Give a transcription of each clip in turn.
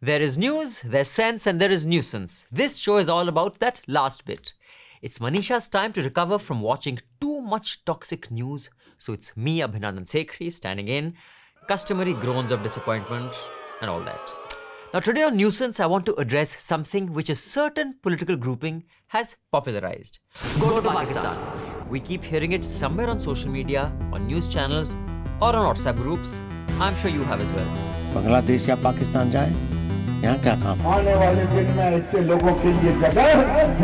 There is news, there's sense, and there is nuisance. This show is all about that last bit. It's Manisha's time to recover from watching too much toxic news, so it's me, Abhinandan standing in, customary groans of disappointment and all that. Now today on Newsance, I want to address something which a certain political grouping has popularized. Go to Pakistan. We keep hearing it somewhere on social media, on news channels, or on WhatsApp groups. I'm sure you have as well. Bangladesh या पाकिस्तान जाए, यहाँ क्या काम? आने वाले दिन में ऐसे लोगों के लिए जगह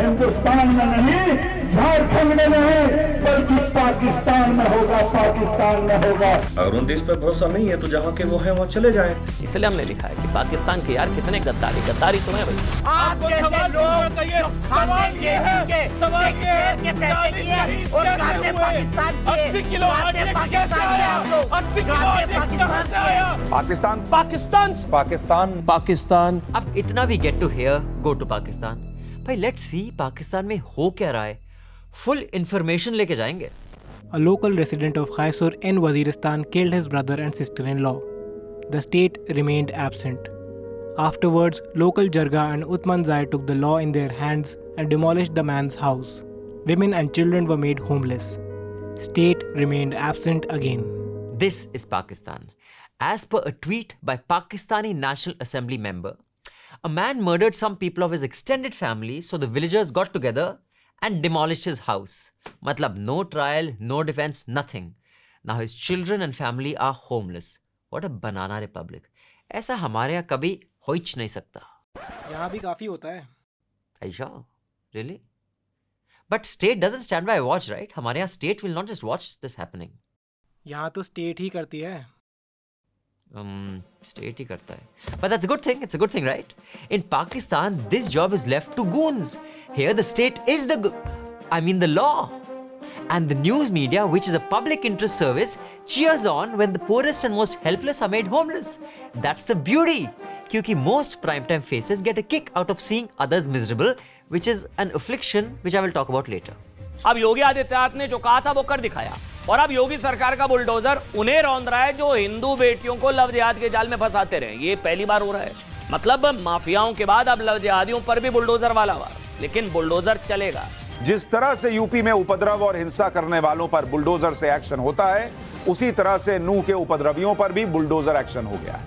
हिंदुस्तान में नहीं, झारखंड में नहीं, बल्कि पाकिस्तान में होगा, पाकिस्तान में होगा। अगर उन देश पर भरोसा नहीं है तो जहाँ के वो हैं वहाँ चले जाएं। इसलिए हमने लिखा है कि पाकिस्तान के यार कितने गद्दारी तो है भाई। आप जैसे लोग सवाल ये है के पैसे दिए और खाते पाकिस्तान के 80 किलो आटे पाकिस्तान आया 80 किलो पाकिस्तान से आया पाकिस्तान अब इतना भी get to here go to Pakistan. भाई लेट्स सी पाकिस्तान में हो क्या रहा है, फुल इंफॉर्मेशन लेके जाएंगे। A local resident of Khaisur in Waziristan killed his brother and sister-in-law. The state remained absent. Afterwards, local Jarga and Uthmanzai took the law in their hands and demolished the man's house. Women and children were made homeless. State remained absent again. This is Pakistan. As per a tweet by Pakistani National Assembly member, a man murdered some people of his extended family, so the villagers got together and demolished his house. Matlab, no trial, no defense, nothing. Now his children and family are homeless. What a banana republic. ऐसा हमारे यहाँ कभी हो ही नहीं सकता। यहाँ भी काफी होता है। Are you sure? Really? But state doesn't stand by watch, right? हमारे यहाँ state will not just watch this happening. यहाँ तो स्टेट ही करती है। State ही करता है. But that's a good thing. It's a good thing, right? In Pakistan, this job is left to goons. Here, the state is the law. And the news media, which is a public interest service, cheers on when the poorest and most helpless are made homeless. That's the beauty. Because most primetime faces get a kick out of seeing others miserable, which is an affliction which I will talk about later. अब योगी आदित्यनाथ ने जो कहा था वो कर दिखाया और अब योगी सरकार का बुलडोजर उन्हें रौंद रहा है जो हिंदू बेटियों को लव जिहाद के जाल में फंसाते रहे। ये पहली बार हो रहा है। मतलब माफियाओं के बाद अब लव जिहादियों पर भी बुलडोजर वाला हुआ, लेकिन बुलडोजर चलेगा। जिस तरह से यूपी में उपद्रव और हिंसा करने वालों पर बुलडोजर से एक्शन होता है, उसी तरह से नूह के उपद्रवियों पर भी बुलडोजर एक्शन हो गया है।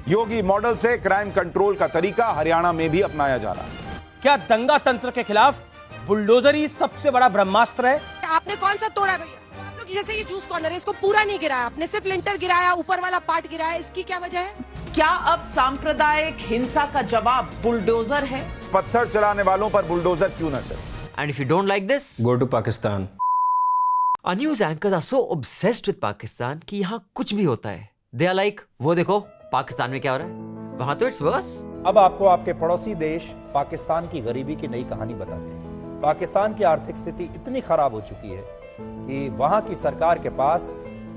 योगी मॉडल से क्राइम कंट्रोल का तरीका हरियाणा में भी अपनाया जा रहा है। क्या दंगा तंत्र के खिलाफ बुलडोजर ही सबसे बड़ा ब्रह्मास्त्र है? आपने कौन सा तोड़ा भैया? आप लोग जैसे ये जूस कॉर्नर है, इसको पूरा नहीं गिराया आपने, सिर्फ लिंटर गिराया, ऊपर वाला पार्ट गिराया, इसकी क्या वजह है? क्या अब सांप्रदायिक हिंसा का जवाब बुलडोजर है? पत्थर चलाने वालों पर बुलडोजर क्यों न चले? And if you don't like this, go to Pakistan. Our news anchors are so obsessed with Pakistan कि यहाँ कुछ भी होता है They are like, वो देखो पाकिस्तान में क्या हो रहा है, वहां तो it's worse. अब आपको आपके पड़ोसी देश पाकिस्तान की गरीबी की नई कहानी बताते हैं। पाकिस्तान की आर्थिक स्थिति इतनी खराब हो चुकी है कि वहां की सरकार के पास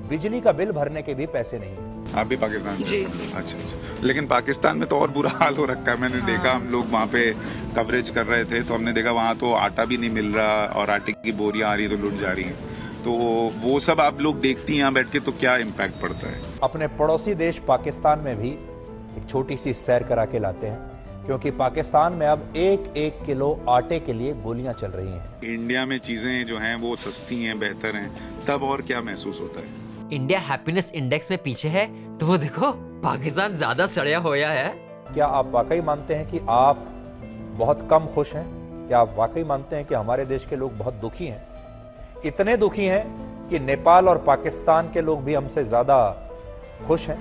बिजली का बिल भरने के भी पैसे नहीं है। आप भी पाकिस्तान से? अच्छा। लेकिन पाकिस्तान में तो और बुरा हाल हो रखा है। मैंने देखा, हम लोग वहाँ पे कवरेज कर रहे थे तो हमने देखा वहाँ तो आटा भी नहीं मिल रहा और आटे की बोरियां आ रही तो लुट जा रही हैं। तो वो सब आप लोग देखती हैं यहाँ बैठ के, तो क्या इम्पैक्ट पड़ता है? अपने पड़ोसी देश पाकिस्तान में भी एक छोटी सी सैर करा के लाते हैं, क्योंकि पाकिस्तान में अब एक किलो आटे के लिए गोलियां चल रही हैं। इंडिया में चीजें जो हैं वो सस्ती हैं, बेहतर हैं, तब और क्या महसूस होता है? इंडिया हैप्पीनेस इंडेक्स में पीछे है तो वो देखो पाकिस्तान ज्यादा सड़या होया है। क्या आप वाकई मानते हैं कि आप बहुत कम खुश हैं? क्या आप वाकई मानते हैं कि हमारे देश के लोग बहुत दुखी हैं? इतने दुखी हैं कि नेपाल और पाकिस्तान के लोग भी हमसे ज्यादा खुश हैं?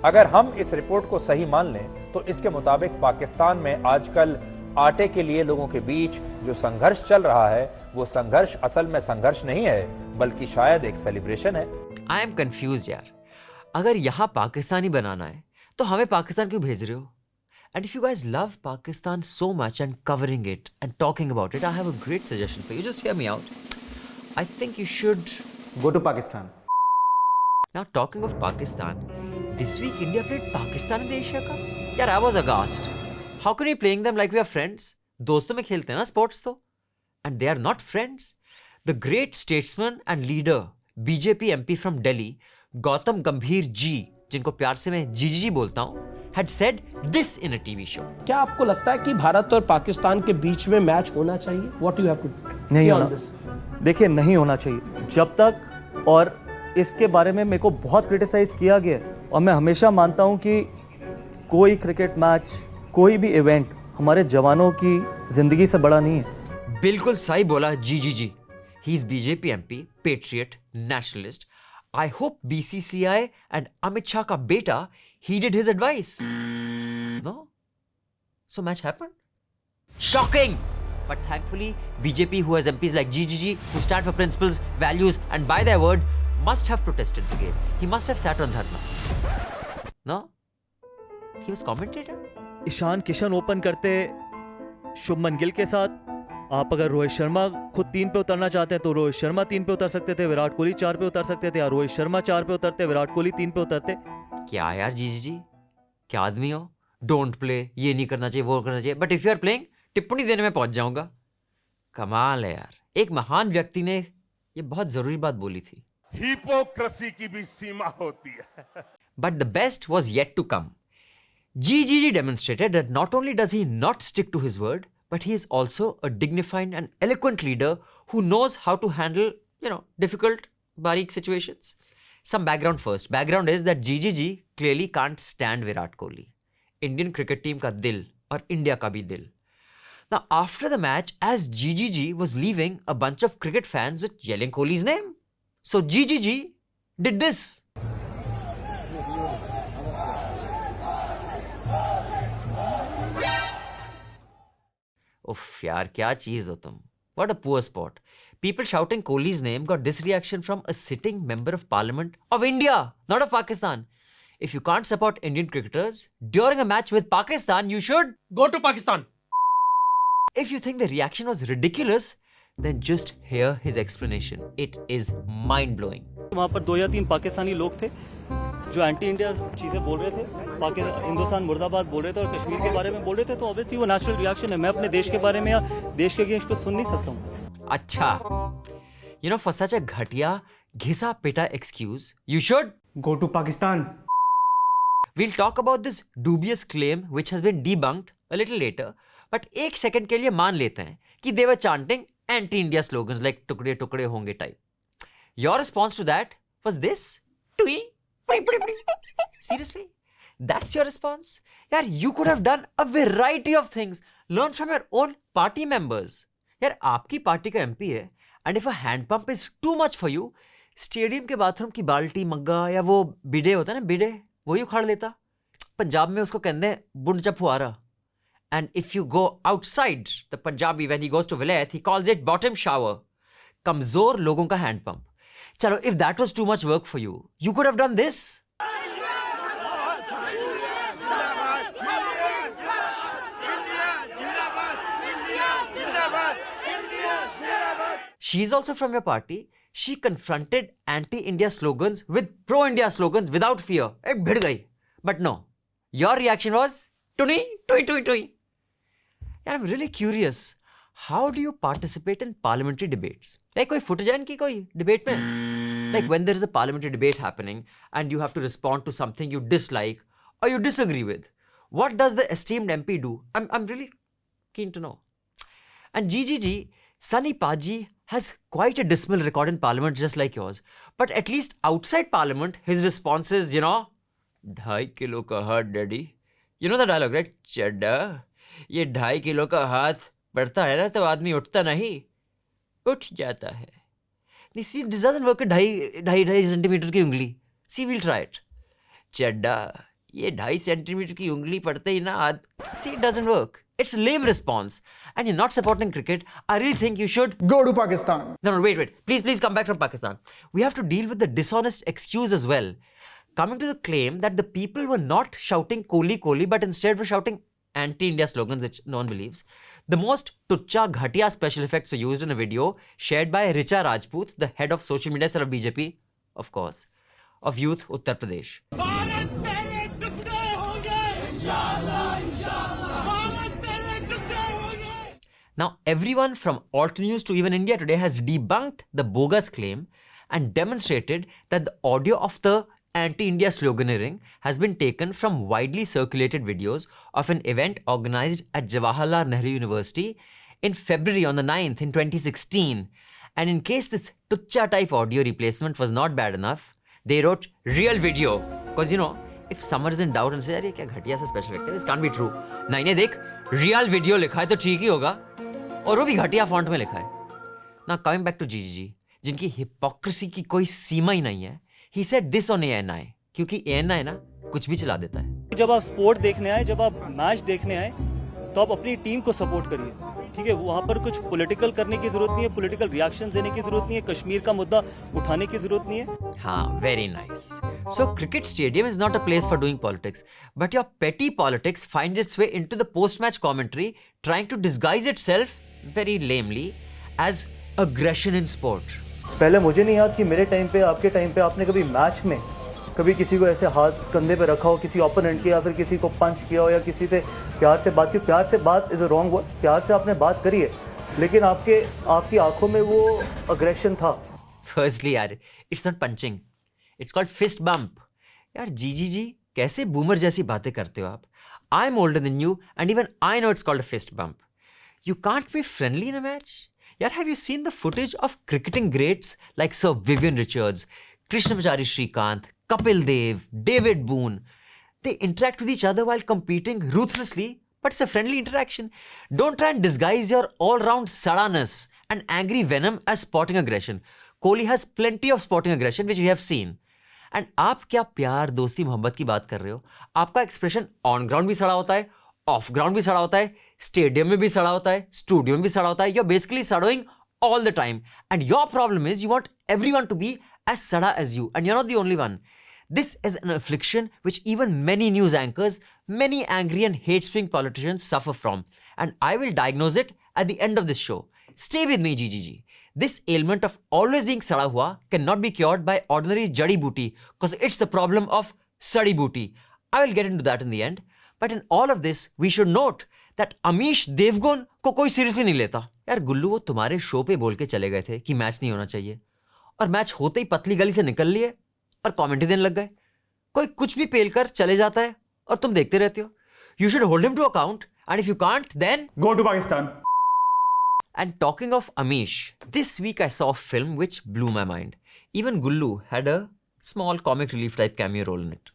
अगर हम इस रिपोर्ट को सही मान लें तो इसके मुताबिक पाकिस्तान में आजकल आटे के लिए लोगों के बीच जो संघर्ष चल रहा है, वो संघर्ष असल में संघर्ष नहीं है, बल्कि शायद एक सेलिब्रेशन है। आई एम कंफ्यूज यार। अगर यहाँ पाकिस्तानी बनाना है तो हमें पाकिस्तान क्यों भेज रहे हो? And if you guys love Pakistan so much and covering it and talking about it, I have a great suggestion for you. Just hear me out. I think you should Go to Pakistan. Now talking of Pakistan, this week India played Pakistan in the Asia Cup. Yeah, I was aghast. How can we playing them like we are friends? दोस्तों में खेलते हैं ना sports तो. And they are not friends. The great statesman and leader, BJP MP from Delhi, Gautam Gambhir ji, जिनको प्यार से मैं जीजी बोलता हूँ, had said this in a TV show. क्या आपको लगता है कि भारत और पाकिस्तान के बीच में मैच होना चाहिए? What do you have to नहीं say होना। on this? देखिए, नहीं होना चाहिए जब तक, और इसके बारे में मेरे को बहुत क्रिटिसाइज किया गया है, और मैं हमेशा मानता हूं कि कोई क्रिकेट मैच, कोई भी इवेंट हमारे जवानों की जिंदगी से बड़ा नहीं है। बिल्कुल सही बोला जी। He is BJP MP, patriot, nationalist. I hope BCCI and Amit Shah ka beta heeded his advice. No? So match happened? Shocking! But thankfully, BJP, who has MPs like GGG, who stand for principles, values, and by their word, must have protested the game. He must have sat on dharna. No? He was commentator? Ishan Kishan open करते शुभमन गिल के साथ। आप अगर रोहित शर्मा खुद 3 पे उतरना चाहते हैं तो रोहित शर्मा 3 पे उतर सकते थे, विराट कोहली 4 पे उतर सकते थे, या रोहित शर्मा 4 पे उतरते, विराट कोहली 3 पे उतरते। क्या यार जी, क्या आदमी हो? डोंट प्ले, ये नहीं करना चाहिए, वो करना चाहिए, but if you are playing, टिप्पणी देने में पहुंच जाऊंगा। कमाल है यार। एक महान व्यक्ति ने ये बहुत जरूरी बात बोली थी। हिपोक्रेसी की भी सीमा होती है। But the best was yet to come. GGG demonstrated that not only does he not stick to his word, but he is also a dignified and eloquent leader who knows how to handle, difficult, bareek situations. Some background first. Background is that GGG clearly can't stand Virat Kohli. Indian cricket team ka dil aur India ka bhi dil. Now, after the match, as GGG was leaving, a bunch of cricket fans were yelling Kohli's name. So GGG did this. Uff, yaar, kya cheez ho tum. What a poor sport. People shouting Kohli's name got this reaction from a sitting member of parliament of India, not of Pakistan. If you can't support Indian cricketers during a match with Pakistan, you should Go to Pakistan. If you think the reaction was ridiculous, then just hear his explanation. It is mind-blowing. वहाँ पर 2 या 3 पाकिस्तानी लोग थे जो anti India चीज़ें बोल रहे थे, हिंदुस्तान मुर्दाबाद बोल रहे थे और कश्मीर के बारे में बोल रहे थे, तो ऑब्वियसली वो नेचुरल रिएक्शन है। मैं अपने देश के बारे में या देश के अगेंस्ट कुछ सुन नहीं सकता हूँ। अच्छा, for such a घटिया, घिसा पिटा excuse, you should Go to Pakistan. We'll talk about this dubious claim which has been debunked a little later, but एक second के लिए मान लेते हैं कि they were chanting anti-India slogans like टुकड़े टुकड़े होंगे type. Your response to that was this? Tweet. Seriously? That's your response? Yaar, you could have done a variety of things. Learn from your own party members. यार, आपकी party का MP है, and if a hand pump is too much for you, stadium के bathroom की बाल्टी, मग्गा या वो बिडे होता है ना, बिडे, वही उखाड़ लेता। पंजाब में उसको कहते हैं बुंड चपुआरा. And if you go outside, the Punjabi, when he goes to Vilayat, he calls it bottom shower. कमजोर लोगों का हैंड पंप. चलो, if that was too much work for you, you could have done this. She is also from your party. She confronted anti-India slogans with pro-India slogans without fear. एक भिड़ गई. But no, your reaction was tui tui tui tui. Yeah, I'm really curious. How do you participate in parliamentary debates? Like कोई footage है इनकी कोई debate में? Like when there is a parliamentary debate happening and you have to respond to something you dislike or you disagree with, what does the esteemed MP do? I'm really keen to know. And GGG, Sunny Paji has quite a dismal record in parliament just like yours. But at least outside parliament, his response is, 2.5 kilo का हाथ daddy. You know the dialogue, right? चड्डा, ये 2.5 kilo का हाथ बढ़ता है ना तो आदमी उठता नहीं, उठ जाता है. See, this doesn't work at 2.5 centimetre की उंगली. See, we'll try it. चड्डा, ये 2.5 सेंटीमीटर की उंगली पड़ते ही ना हाथ. See, it doesn't work. It's a lame response. And you're not supporting cricket. I really think you should go to Pakistan. No, wait. Please come back from Pakistan. We have to deal with the dishonest excuse as well. Coming to the claim that the people were not shouting Kohli Kohli, but instead were shouting anti-India slogans, which no one believes. The most tucha ghatia special effects were used in a video shared by Richa Rajput, the head of social media cell of BJP, of course, of Youth Uttar Pradesh. Now, everyone from Alt News to even India Today has debunked the bogus claim and demonstrated that the audio of the anti-India sloganeering has been taken from widely circulated videos of an event organized at Jawaharlal Nehru University in February on the 9th in 2016. And in case this tucha type audio replacement was not bad enough, they wrote real video. Because you know, if someone is in doubt and say, "Arey kya ghatiya sa special effect hai, this can't be true." नहीं देख, real video लिखा है तो ठीक ही होगा, और वो भी घटिया font में लिखा है. Now coming back to GGG, जिनकी hypocrisy की कोई सीमा ही नहीं है, he said this on ANI, क्योंकि ANI ना कुछ भी चला देता है. जब आप स्पोर्ट देखने आए, जब आप मैच देखने आए, तो आप अपनी टीम को सपोर्ट करिए, ठीक है. वहाँ पर कुछ पॉलिटिकल करने की जरूरत नहीं है, पॉलिटिकल रिएक्शन देने की जरूरत नहीं है, कश्मीर का मुद्दा उठाने की जरूरत नहीं है. हाँ, very nice. So cricket stadium is not a place for doing politics, but your petty politics finds its way into the post-match commentary, trying to disguise itself very lamely as aggression in sport. पहले मुझे नहीं याद कि मेरे time पे, आपके time पे आपने कभी मैच में कभी किसी को ऐसे हाथ कंधे पे रखा हो, किसी ओपोनेंट के, या फिर किसी को पंच किया हो, या किसी से प्यार से बात की. प्यार से बात इज अ रॉन्ग वर्ड, प्यार से आपने बात करी है, लेकिन आपकी आंखों में वो अग्रेशन था. Firstly यार, it's not punching, it's called fist bump. यार GGG, कैसे बूमर जैसी बातें करते हो आप? I'm older than you and even I know it's called a fist bump. You can't be friendly in a match? यार, have you seen the footage of cricketing greats like Sir Vivian Richards, Krishnamacharya Srikanth, Kapil Dev, David Boone? They interact with each other while competing ruthlessly, but it's a friendly interaction. Don't try and disguise your all-round sadaness and angry venom as sporting aggression. Kohli has plenty of sporting aggression which we have seen. And आप क्या प्यार, दोस्ती, मोहब्बत की बात कर रहे हो? आपका एक्सप्रेशन ऑन ग्राउंड भी सड़ा होता है, ऑफ ग्राउंड भी सड़ा होता है, स्टेडियम में भी सड़ा होता है, स्टूडियो में भी सड़ा होता है. You're basically saddoing all the time. And your problem is you want everyone to be as sada as you. And you're not the only one. This is an affliction which even many news anchors, many angry and hate-spewing politicians suffer from. And I will diagnose it at the end of this show. Stay with me, GGG. This ailment of always being sada hua cannot be cured by ordinary jadi booty, because it's the problem of sadi booty. I will get into that in the end. But in all of this, we should note that Amish Devgan को कोई seriously नहीं लेता. यार गुल्लू, वो तुम्हारे show पे बोल के चले गए थे कि मैच नहीं होना चाहिए, और मैच होते ही पतली गली से निकल लिए और कमेंट्री देने लग गए. कोई कुछ भी पेल कर चले जाता है और तुम देखते रहते हो. You should hold him to account, and if you can't, then go to Pakistan. And talking of Amish, this week I saw a film which blew my mind. Even Gullu had a small comic relief type cameo role in it.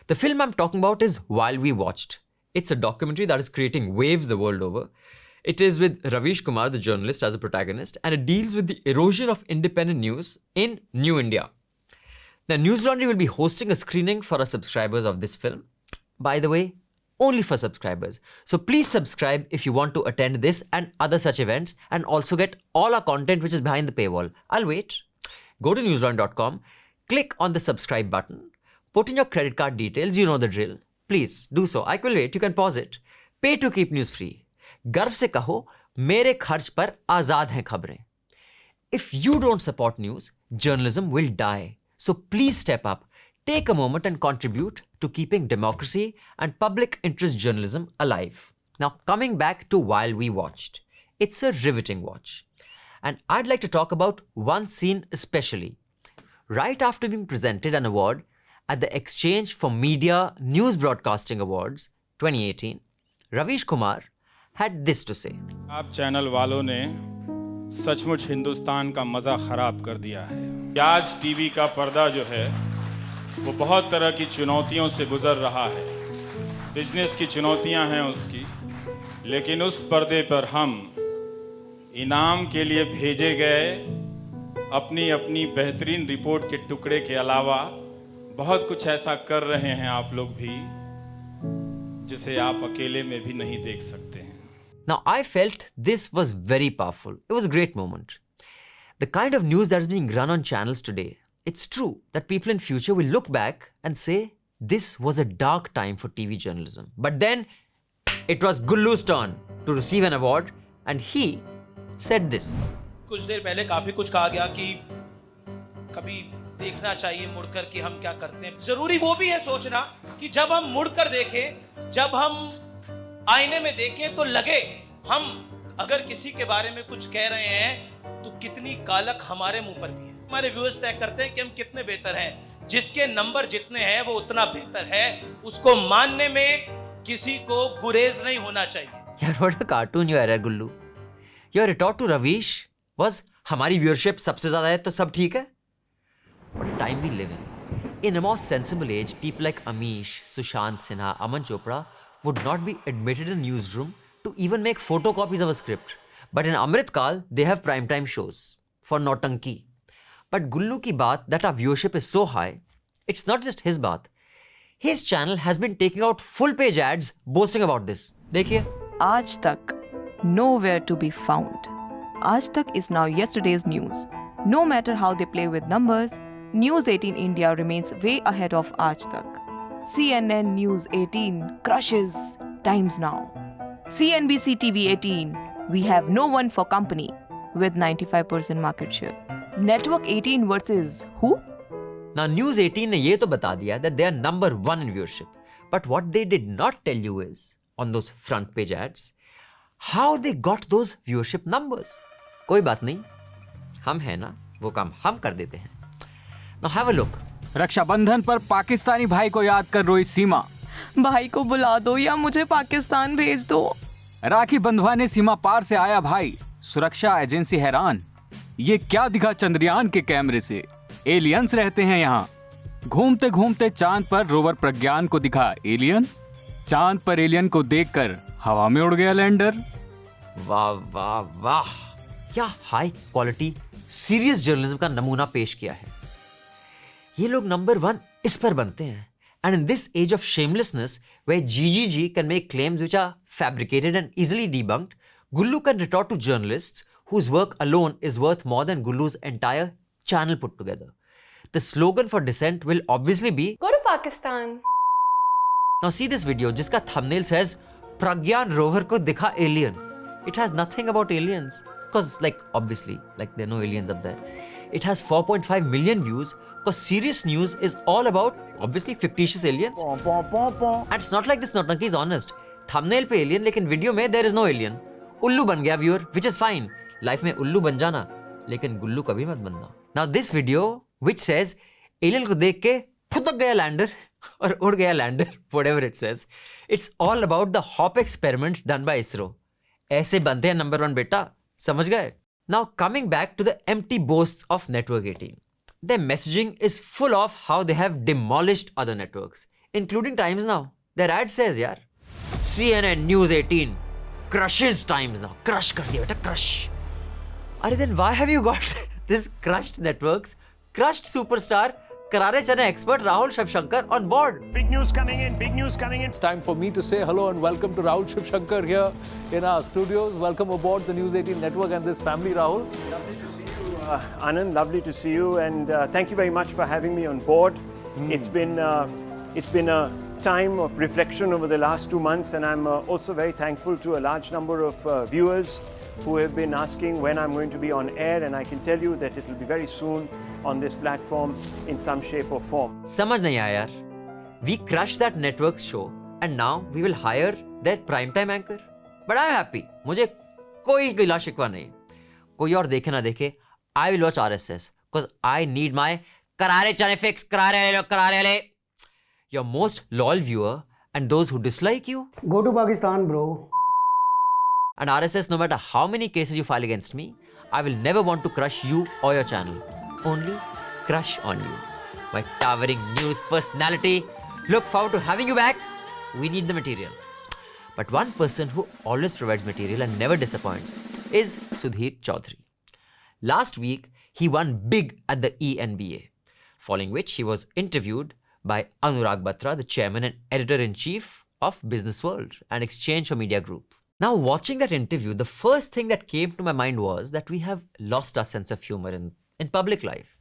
The film I'm talking about is While We Watched. It's a documentary that is creating waves the world over. It is with Ravish Kumar, the journalist, as a protagonist, and it deals with the erosion of independent news in New India. The Newslaundry will be hosting a screening for our subscribers of this film. By the way, only for subscribers. So please subscribe if you want to attend this and other such events, and also get all our content which is behind the paywall. I'll wait. Go to newslaundry.com, click on the subscribe button, put in your credit card details, you know the drill. Please do so. I will wait. You can pause it. Pay to keep news free. गर्व से कहो, मेरे खर्च पर आजाद हैं खबरें. If you don't support news, journalism will die. So please step up. Take a moment and contribute to keeping democracy and public interest journalism alive. Now, coming back to While We Watched. It's a riveting watch. And I'd like to talk about one scene especially. Right after being presented an award at the Exchange for Media News Broadcasting Awards 2018, Ravish Kumar had this to say. आप channel वालों ने सचमुच हिंदुस्तान का मज़ा ख़राब कर दिया है. आज टीवी का पर्दा जो है वो बहुत तरह की चुनौतियों से गुजर रहा है. बिजनेस की चुनौतियां हैं उसकी, लेकिन उस पर्दे पर हम इनाम के लिए भेजे गए अपनी अपनी बेहतरीन रिपोर्ट के टुकड़े के अलावा बहुत कुछ ऐसा कर रहे हैं आप लोग भी जिसे आप अकेले में भी नहीं देख सकते हैं. Now, I felt this was very powerful. It was a great moment. The kind of news that is being run on channels today, it's true that people in future will look back and say, this was a dark time for TV journalism. But then, it was Gullu's turn to receive an award, and he said this. कुछ देर पहले काफी कुछ कहा गया कि कभी देखना चाहिए मुड़कर कि हम क्या करते हैं. जरूरी वो भी है सोचना कि जब हम मुड़कर देखें, जब हम आईने में देखें तो लगे हम अगर किसी के बारे में कुछ कह रहे हैं तो कितनी कालक हमारे मुंह पर भी है. हमारे व्यूअर्स तय करते हैं कि हम कितने बेहतर हैं. जिसके नंबर जितने हैं वो उतना बेहतर है, उसको मानने में किसी को गुरेज नहीं होना चाहिए। यार what a cartoon you are यार गुल्लू। Your retort to Ravish was हमारी viewership सबसे ज्यादा है तो सब ठीक है। What a time we live in. In a more sensible age, people like Amish, Sushant Sinha, Aman Chopra would not be admitted in newsroom to even make photocopies of a script. But in Amrit Kal, they have primetime shows for Nautanki. But Gullu ki baat that our viewership is so high, it's not just his baat. His channel has been taking out full page ads boasting about this. देखिए। आज तक nowhere to be found. Aaj Tak is now yesterday's news. No matter how they play with numbers, News 18 India remains way ahead of Aaj Tak. CNN News 18 crushes Times Now. CNBC TV 18, we have no one for company with 95% market share. Network 18 versus who? Now News 18 ने ये तो बता दिया that they are number 1 in viewership. But what they did not tell you is, on those front page ads, how they got those viewership numbers. कोई बात नहीं, हम हैं ना, वो काम हम कर देते हैं. Now have a look. Rakshabandhan पर पाकिस्तानी भाई को याद कर रोई सीमा. भाई को बुला दो या मुझे पाकिस्तान भेज दो. राखी बंधवाने सीमा पार से आया भाई. सुरक्षा एजेंसी हैरान. ये क्या दिखा चंद्रयान के कैमरे से? एलियंस रहते हैं यहाँ. घूमते घूमते चांद पर रोवर प्रज्ञान को दिखा एलियन. चांद पर एलियन को देखकर हवा में उड़ गया लैंडर. वाह वाह वाह, क्या हाई क्वालिटी सीरियस जर्नलिज्म का नमूना पेश किया है. ये लोग नंबर 1 इस पर बनते हैं. And in this age of shamelessness, where GGG can make claims which are fabricated and easily debunked, Gullu can retort to journalists whose work alone is worth more than Gullu's entire channel put together. The slogan for dissent will obviously be Go to Pakistan. Now see this video, जिसका thumbnail says Pragyan rover को दिखा alien. It has nothing about aliens, because obviously there are no aliens up there. It has 4.5 million views because serious news is all about obviously fictitious aliens. And it's not like this Nautanki is honest. Thumbnail पे alien लेकिन video में there is no alien. उल्लू बन गया viewer, which is fine. Life में उल्लू बन जाना, लेकिन गुल्लू कभी मत बनना. Now this video which says alien को देख के फुदक गया लैंडर और उड़ गया lander, whatever it says, it's all about the hop experiment done by ISRO. ऐसे बनते हैं number 1 बेटा, समझ गए? Now coming back to the empty boasts of Network 18. Their messaging is full of how they have demolished other networks, including Times Now. Their ad says, yaar, CNN News 18 crushes Times Now. Crush kar diya beta, crush. Arre then why have you got this crushed networks, crushed superstar, Karare Chane expert Rahul Shivshankar on board? Big news coming in, big news coming in. It's time for me to say hello and welcome to Rahul Shivshankar here in our studios. Welcome aboard the News 18 network and this family, Rahul. Lovely to see you, Anand. Lovely to see you, and thank you very much for having me on board. It's been a time of reflection over the last 2 months, and I'm also very thankful to a large number of viewers who have been asking when I'm going to be on air, and I can tell you that it will be very soon on this platform in some shape or form. समझ नहीं आया यार. We crushed that network's show and now we will hire their primetime anchor. But I'm happy. मुझे कोई गिला शिकवा नहीं. कोई और देखे ना देखे, I will watch RSS because I need my करारे चने fix, करारे ले. Your most loyal viewer and those who dislike you. Go to Pakistan, bro. And RSS, no matter how many cases you file against me, I will never want to crush you or your channel. Only crush on you. My towering news personality. Look forward to having you back. We need the material. But one person who always provides material and never disappoints is Sudhir Chaudhary. Last week, he won big at the ENBA, following which he was interviewed by Anurag Batra, the chairman and editor-in-chief of Business World and Exchange for Media Group. Now, watching that interview, the first thing that came to my mind was that we have lost our sense of humor in public life.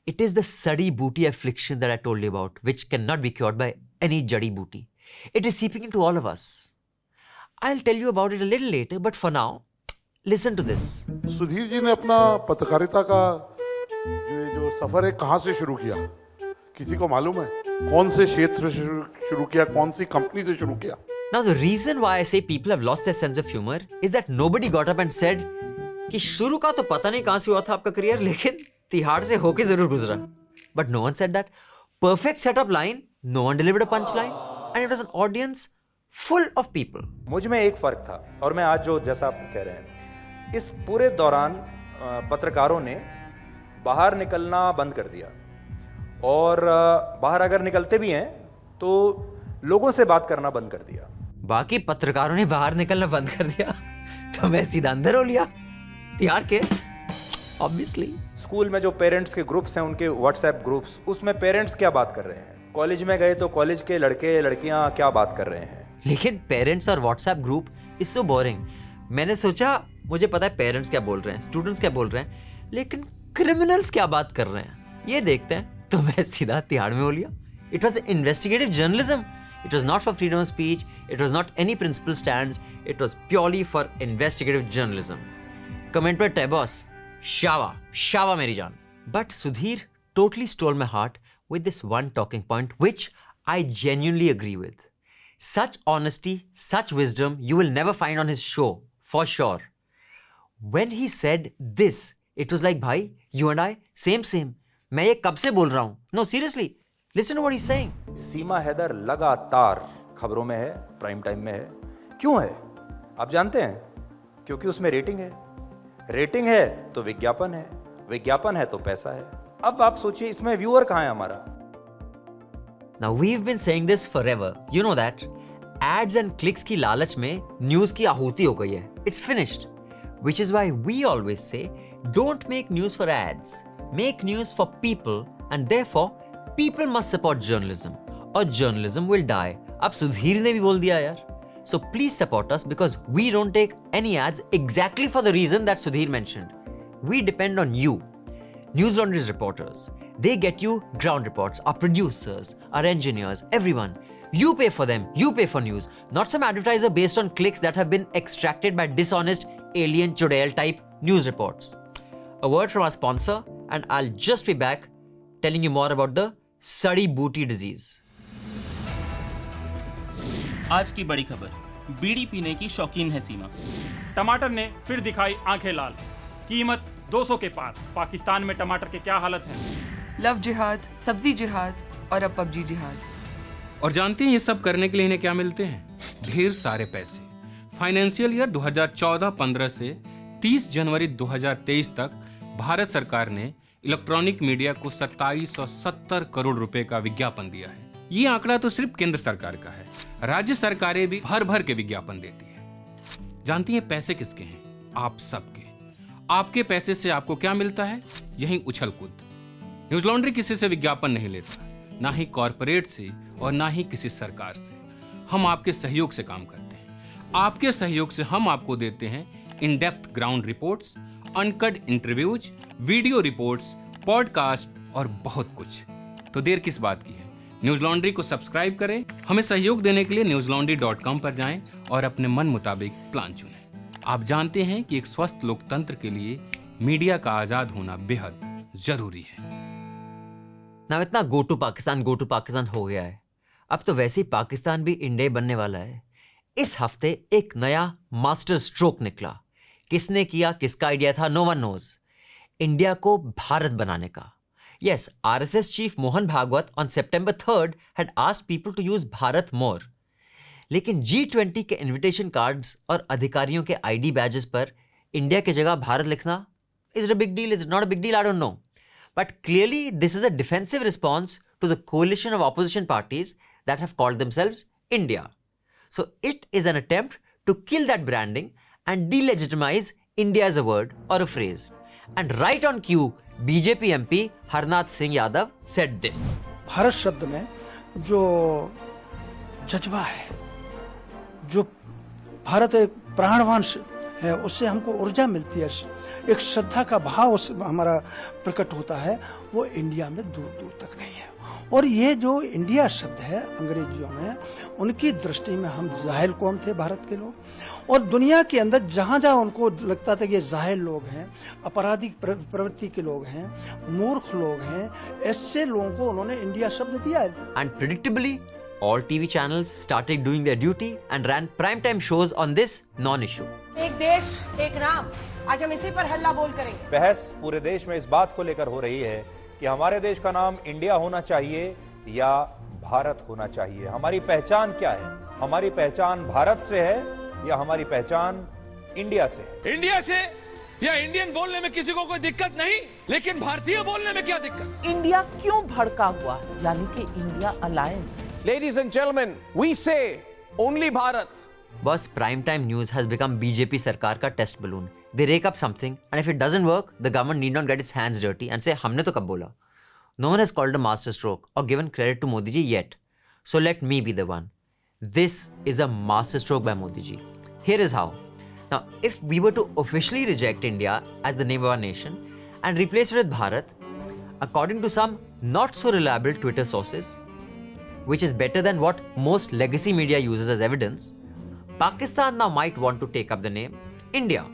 It is the sadi booty affliction that I told you about, which cannot be cured by any jadi booty. It is seeping into all of us. I'll tell you about it a little later, but for now, listen to this. Sudhir ji ने अपना पत्रकारिता का जो सफर है कहाँ से शुरू किया? किसी को मालूम है? कौन से क्षेत्र से शुरू किया? कौन सी कंपनी से शुरू किया? Now the reason why I say people have lost their sense of humor is that nobody got up and said कि शुरू का तो पता नहीं कहाँ से हुआ था आपका करियर, लेकिन तिहाड़ से होके जरूर गुजरा. But no one said that. Perfect setup line, no one delivered a punchline, and it was an audience full of people. मुझ में एक फर्क था, और मैं आज जो जैसा आप कह रहे हैं, इस पूरे दौरान पत्रकारों ने बाहर निकलना बंद कर दिया, और बाहर अगर निकलते भी हैं तो लोगों से बात करना बंद कर दिया। बाकी पत्रकारों ने बाहर निकलना बंद कर दिया तो मैं सीधा अंदर हो लिया तिहाड़ के, ऑब्वियसली। स्कूल में जो पेरेंट्स के ग्रुप्स हैं, उनके व्हाट्सएप ग्रुप्स, उसमें पेरेंट्स क्या बात कर रहे हैं? कॉलेज में गए तो कॉलेज के लड़के लड़कियां क्या बात कर रहे हैं? लेकिन पेरेंट्स और WhatsApp group is so boring. मैंने सोचा मुझे पता है पेरेंट्स क्या बोल रहे हैं, स्टूडेंट्स क्या बोल रहे हैं, लेकिन क्रिमिनल्स क्या बात कर रहे हैं ये देखते हैं, तो मैं सीधा तिहाड़ में हो लिया। It was investigative journalism, it was not for freedom of speech, it was not any principle stands, it was purely for investigative journalism. Comment पर टेबॉस, शावा शावा मेरी जान। But Sudhir totally stole my heart with this one talking point which I genuinely agree with. Such honesty, such wisdom you will never find on his show, for sure. When he said this, it was like, bhai, you and I, same. मैं ये कब से बोल रहा हूँ? No, seriously, listen to what he's saying. सीमा हैदर लगातार खबरों में है, प्राइम टाइम में है। क्यों है? आप जानते हैं? क्योंकि उसमें रेटिंग है। रेटिंग है तो विज्ञापन है, विज्ञापन है तो पैसा है। अब आप सोचिए इसमें व्यूअर कहाँ है हमारा? Now we've been saying this forever. You know that. Ads and clicks की लालच में न्यूज़ की आहुति हो गई है. It's finished. Which is why we always say, don't make news for ads. Make news for people, and therefore people must support journalism. Or journalism will die. अब सुधीर ने भी बोल दिया यार. So please support us because we don't take any ads exactly for the reason that Sudhir mentioned. We depend on you. Newslaundry's reporters. They get you ground reports, our producers, our engineers, everyone. You pay for them, you pay for news, not some advertiser based on clicks that have been extracted by dishonest alien Chudail type news reports. A word from our sponsor, and I'll just be back telling you more about the Sadi Booty disease. आज की बड़ी खबर, बीड़ी पीने की शौकीन है सीमा। टमाटर ने फिर दिखाई आंखें लाल, कीमत 200 के पार। पाकिस्तान में टमाटर की क्या हालत है? लव जिहाद, सब्जी जिहाद और अब पबजी जिहाद। और जानते हैं ये सब करने के लिए इन्हें क्या मिलते हैं? ढेर सारे पैसे। फाइनेंशियल ईयर 2014-15 से 30 जनवरी 2023 तक भारत सरकार ने इलेक्ट्रॉनिक मीडिया को 2770 करोड़ रुपए का विज्ञापन दिया है। ये आंकड़ा तो सिर्फ केंद्र सरकार का है, राज्य सरकारें भी भर भर के विज्ञापन देती है। जानती हैं पैसे किसके हैं? आप सबके। आपके पैसे से आपको क्या मिलता है? यही उछल कूद। न्यूज लॉन्ड्री किसी से विज्ञापन नहीं लेता, ना ही कॉरपोरेट से और ना ही किसी सरकार से। हम आपके सहयोग से काम करते हैं। आपके सहयोग से हम आपको देते हैं in depth ground reports, uncut interviews, video reports, podcast और बहुत कुछ। तो देर किस बात की है? न्यूज लॉन्ड्री को सब्सक्राइब करें। हमें सहयोग देने के लिए newslaundry.com पर जाएं और अपने मन मुताबिक प्लान चुनें। आप जानते हैं कि एक स्वस्थ लोकतंत्र के लिए मीडिया का आजाद होना बेहद जरूरी है। ना इतना गो टू पाकिस्तान हो गया है, अब तो वैसे ही पाकिस्तान भी इंडिया बनने वाला है। इस हफ्ते एक नया मास्टर स्ट्रोक निकला। किसने किया, किसका आइडिया था, नो वन नोज। इंडिया को भारत बनाने का। Yes, RSS chief Mohan Bhagwat on September 3rd had asked people to use Bharat more. लेकिन G20 के इन्विटेशन कार्ड्स और अधिकारियों के ID बैजेस पर इंडिया की जगह भारत लिखना is it a big deal? Is it not a big deal? I don't know. But clearly this is a defensive response to the coalition of opposition parties that have called themselves India. So it is an attempt to kill that branding and delegitimize India as a word or a phrase. And right on cue, BJP MP Harnath Singh Yadav said this. Bharat शब्द में जो जज्बा है, जो भारत एक प्राणवान है, उससे हमको ऊर्जा मिलती है, एक श्रद्धा का भाव उस हमारा प्रकट होता है, वो इंडिया में दूर दूर तक नहीं है। और ये जो इंडिया शब्द है अंग्रेजियों में, उनकी दृष्टि में हम जाहिल कौम थे भारत के लोग, और दुनिया के अंदर जहाँ जहाँ उनको लगता था कि ये जाहिल लोग हैं, आपराधिक प्रवृत्ति के लोग हैं, मूर्ख लोग हैं, ऐसे लोगों को उन्होंने इंडिया शब्द दिया है। And predictably, all TV channels started doing their duty and ran primetime shows on this non-issue. एक देश एक नाम, आज हम इसी पर हल्ला बोल करेंगे। बहस पूरे देश में इस बात को लेकर हो रही है कि हमारे देश का नाम इंडिया होना चाहिए या भारत होना चाहिए। हमारी पहचान क्या है? हमारी पहचान भारत से है या हमारी पहचान इंडिया से है? इंडिया से या इंडियन बोलने में किसी को कोई दिक्कत नहीं, लेकिन भारतीय बोलने में क्या दिक्कत? इंडिया क्यों भड़का हुआ, यानी कि India alliance. Ladies and gentlemen, we say only Bharat. Boss, primetime news has become BJP Sarkar ka test balloon. They rake up something, and if it doesn't work, the government need not get its hands dirty and say, "Humne to kab bola." No one has called a masterstroke or given credit to Modi ji yet. So let me be the one. This is a masterstroke by Modi ji. Here is how. Now, if we were to officially reject India as the name of our nation and replace it with Bharat, according to some not so reliable Twitter sources, which is better than what most legacy media uses as evidence, Pakistan now might want to take up the name India.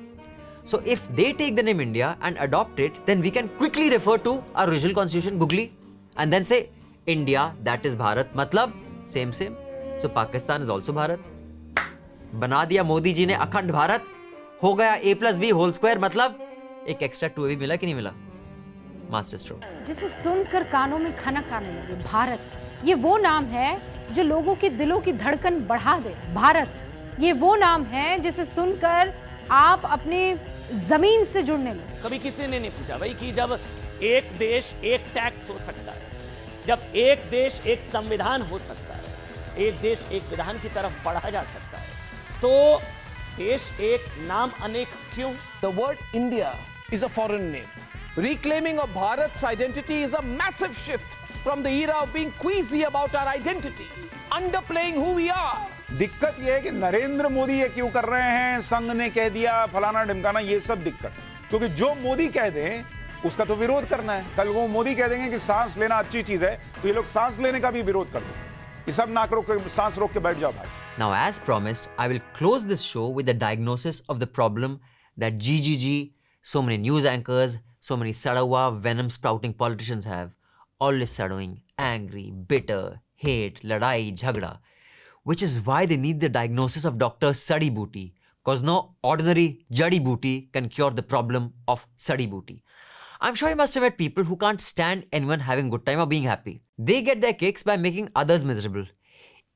So if they take the name India and adopt it, then we can quickly refer to our original constitution, Gullu, and then say India, that is Bharat, matlab same. So Pakistan is also Bharat. बना दिया मोदी जी ने अखंड भारत, हो गया A+B whole square, मतलब एक extra 2 भी मिला कि नहीं मिला? Master stroke. जिसे सुनकर कानों में खनक आने लगे। भारत, ये वो नाम है जो लोगों के दिलों की धड़कन बढ़ा दे। भारत, ये वो नाम है जिसे सुनकर आप अपने जमीन से जुड़ने लगे। कभी किसी ने नहीं पूछा भाई कि जब एक देश एक टैक्स हो सकता है, जब एक देश एक संविधान हो सकता है, एक देश एक विधान की तरफ बढ़ा जा सकता है, तो देश एक नाम अनेक क्यों? The word India is a foreign name. Reclaiming of Bharat's identity is a massive shift from the era of being queasy about our identity, underplaying who we are. दिक्कत यह है कि नरेंद्र मोदी ये क्यों कर रहे हैं, संघ ने कह दिया, फलाना ढिमकाना, ये सब दिक्कत। क्योंकि जो मोदी कह दें उसका तो विरोध करना है। कल वो मोदी कह देंगे कि सांस लेना अच्छी चीज है, तो ये लोग सांस लेने का भी विरोध कर देंगे। ये सब नाक रोक के, सांस रोक के बैठ जाओ भाई। Now, as promised, I will close this show with the diagnosis of the problem that GGG, so many news anchors, so many sadawa, venom sprouting politicians have, always sadowing, angry, bitter, hate, ladai, jhagda, which is why they need the diagnosis of Dr. Sadi Booty, cause no ordinary jadi booty can cure the problem of Sadi Booty. I'm sure you must have met people who can't stand anyone having good time or being happy. They get their kicks by making others miserable.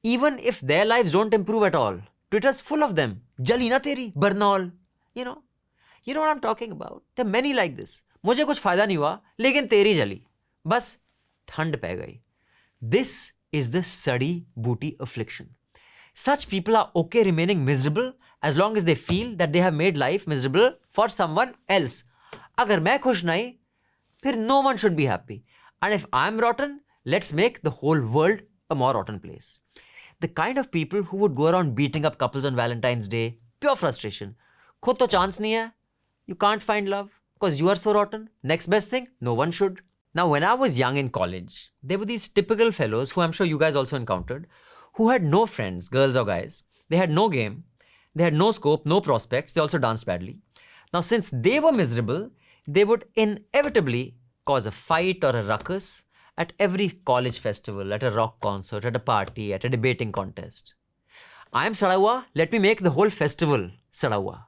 Even if their lives don't improve at all. Twitter's full of them. Jali na teri, Barnaul. You know what I'm talking about. There are many like this. मुझे कुछ फायदा नहीं हुआ, लेकिन तेरी जली. बस ठंड पै गई. This is the Sadi Booty affliction. Such people are okay remaining miserable as long as they feel that they have made life miserable for someone else. अगर मैं खुश नहीं, फिर no one should be happy. And if I'm rotten, let's make the whole world a more rotten place. The kind of people who would go around beating up couples on Valentine's Day, pure frustration. खुद तो chance नहीं है. You can't find love because you are so rotten. Next best thing, no one should. Now, when I was young in college, there were these typical fellows who I'm sure you guys also encountered, who had no friends, girls or guys. They had no game. They had no scope, no prospects. They also danced badly. Now, since they were miserable, they would inevitably cause a fight or a ruckus at every college festival, at a rock concert, at a party, at a debating contest. I am Sadawa, let me make the whole festival Sadawa.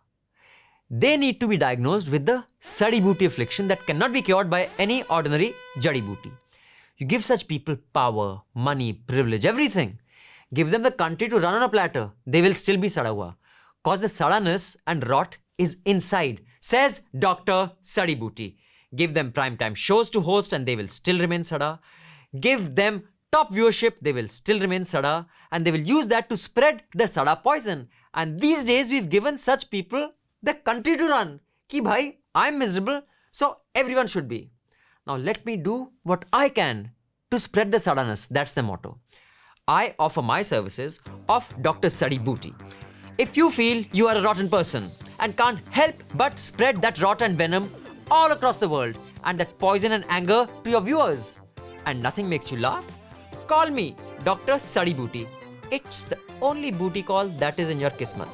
They need to be diagnosed with the Sadi Booty affliction that cannot be cured by any ordinary Jadi Booty. You give such people power, money, privilege, everything. Give them the country to run on a platter. They will still be Sadawa. Cause the sadaness and rot is inside, says Dr. Sadi Booty. Give them primetime shows to host and they will still remain Sada. Give them top viewership, they will still remain Sada. And they will use that to spread the Sada poison. And these days we've given such people the country to run. Ki bhai, I'm miserable, so everyone should be. Now let me do what I can to spread the sadaness. That's the motto. I offer my services of Dr. Sadi Booty. If you feel you are a rotten person and can't help but spread that rot and venom all across the world and that poison and anger to your viewers, and nothing makes you laugh, call me Dr. Sadi Booty. It's the only booty call that is in your kismat.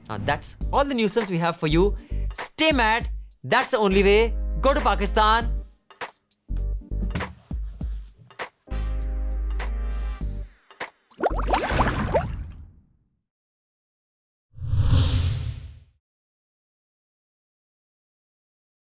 Now that's all the nuisance we have for you. Stay mad. That's the only way. Go to Pakistan.